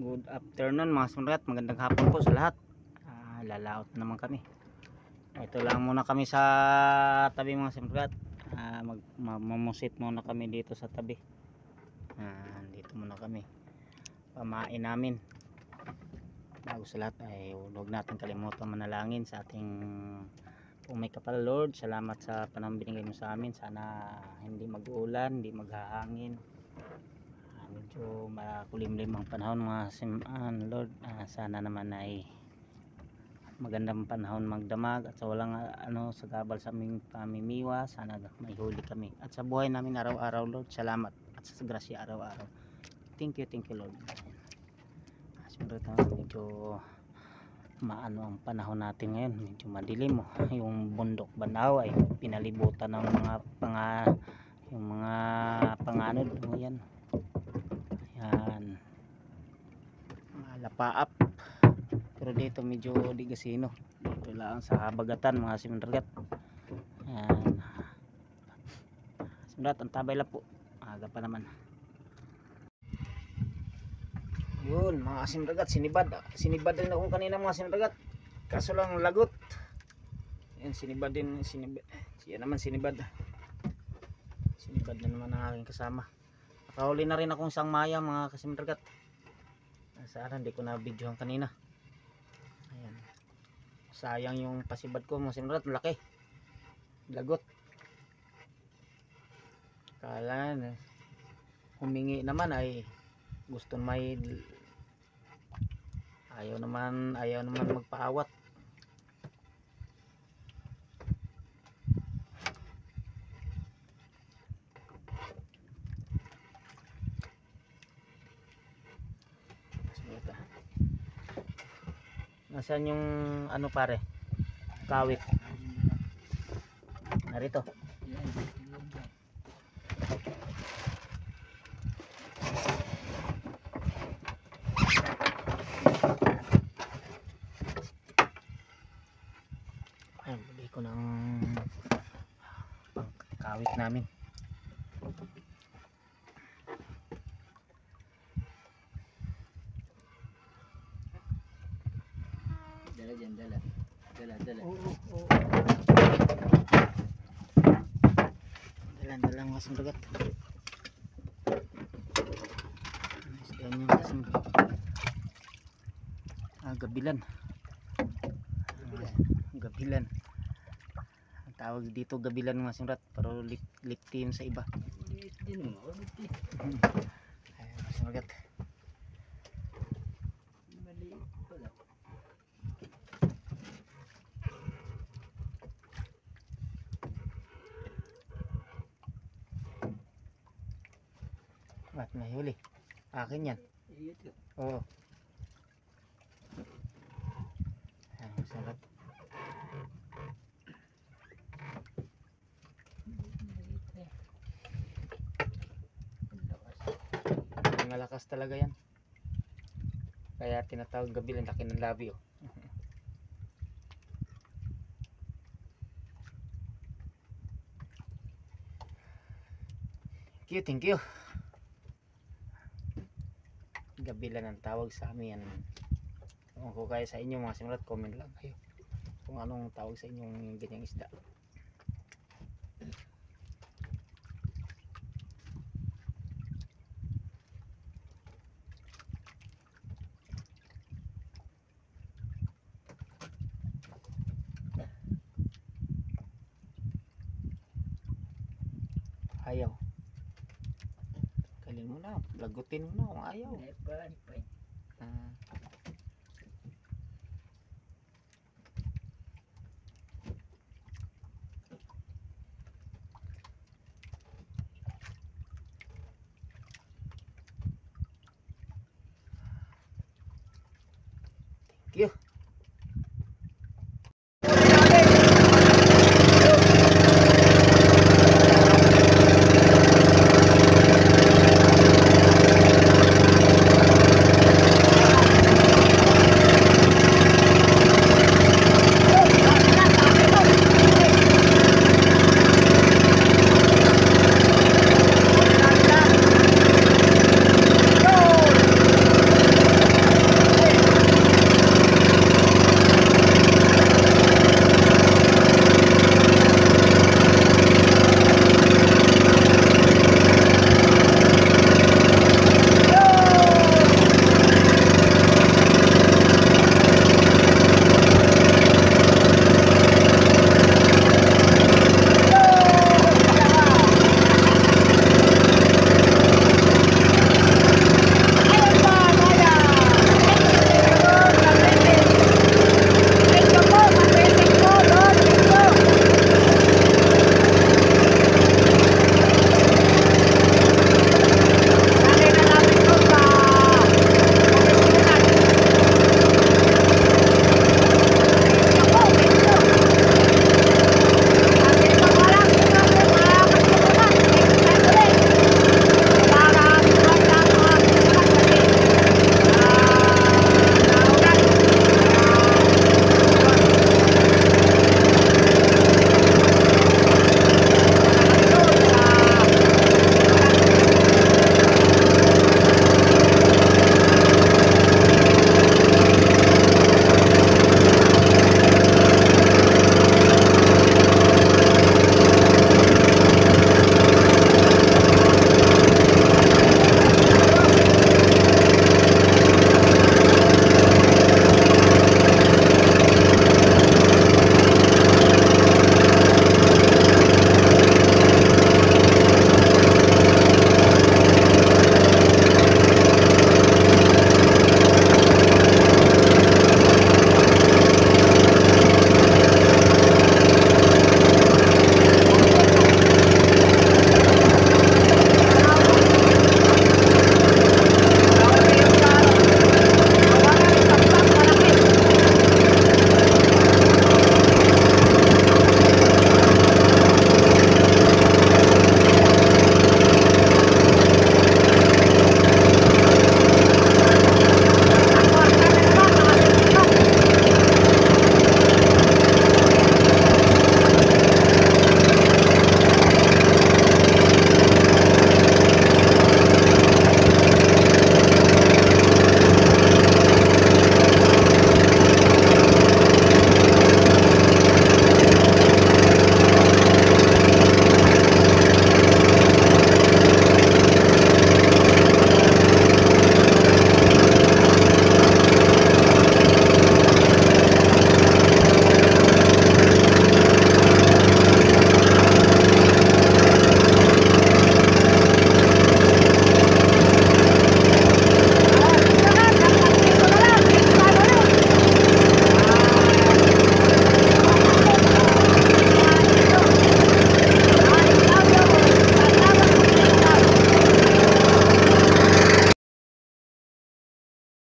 Good afternoon mga sunrat, magandang hapon po sa lahat. Lalaot na naman kami. Ito lang muna kami sa tabi mga sunrat. Mamusit muna kami dito sa tabi. Dito muna kami. Pamain namin. Bago sa lahat ay huwag natin kalimutan manalangin sa ating may kapal Lord. Salamat sa panahon binigay mo sa amin. Sana hindi mag-uulan, hindi maghahangin. Medyo makulimlim ang panahon mga simaan Lord. Sana naman ay magandang panahon magdamag at sa walang sa gabal sa aming pamimiwa. Sana may huli kami at sa buhay namin araw-araw Lord. Salamat at sa grasya araw-araw. Thank you Lord. Medyo maano ang panahon natin ngayon, medyo madilim. Yung bundok Banahaw ay pinalibutan ng yung mga panganod. Yan lapaap, pero dito medyo di gasino. Dito lang sa habagatan mga simandragat. Yan simandragat, ang tabay lang po, aga pa naman. Yun mga simandragat, sinibad rin ako kanina mga simandragat, kaso lang lagot. Yan sinibad siya naman sinibad na naman ang aking kasama. Nakahuli na rin akong isang maya mga kasimdragat. Sana hindi ko na videohan kanina. Ayan. Sayang yung pasibad ko mga kasimdragat, malaki. Lagot. Kala humingi naman ay gusto may ayaw naman magpaawat. Nasaan yung ano pare? Kawit. Narito. Ayun, bili ko ng kawit namin. Dala. Oo. Dala mga sundagat. Isdan yung kasundagat. Gabilan. Gabilan. Ang tawag dito gabilan mga sundagat, pero litin sa iba. Litin mo. Ayun mga sundagat. At may huli. Akin yan. Oo. Ayun, sarap. Malakas talaga yan. Kaya tinatawag gabilan, laki ng labi oh. Thank you. Gabilan ang tawag sa amin. Kung kaya sa inyo mga simulat, comment lang kayo kung anong tawag sa inyong ganyang isda. Ayaw. Kaling mo na, lagutin mo na kung ayaw. Thank you.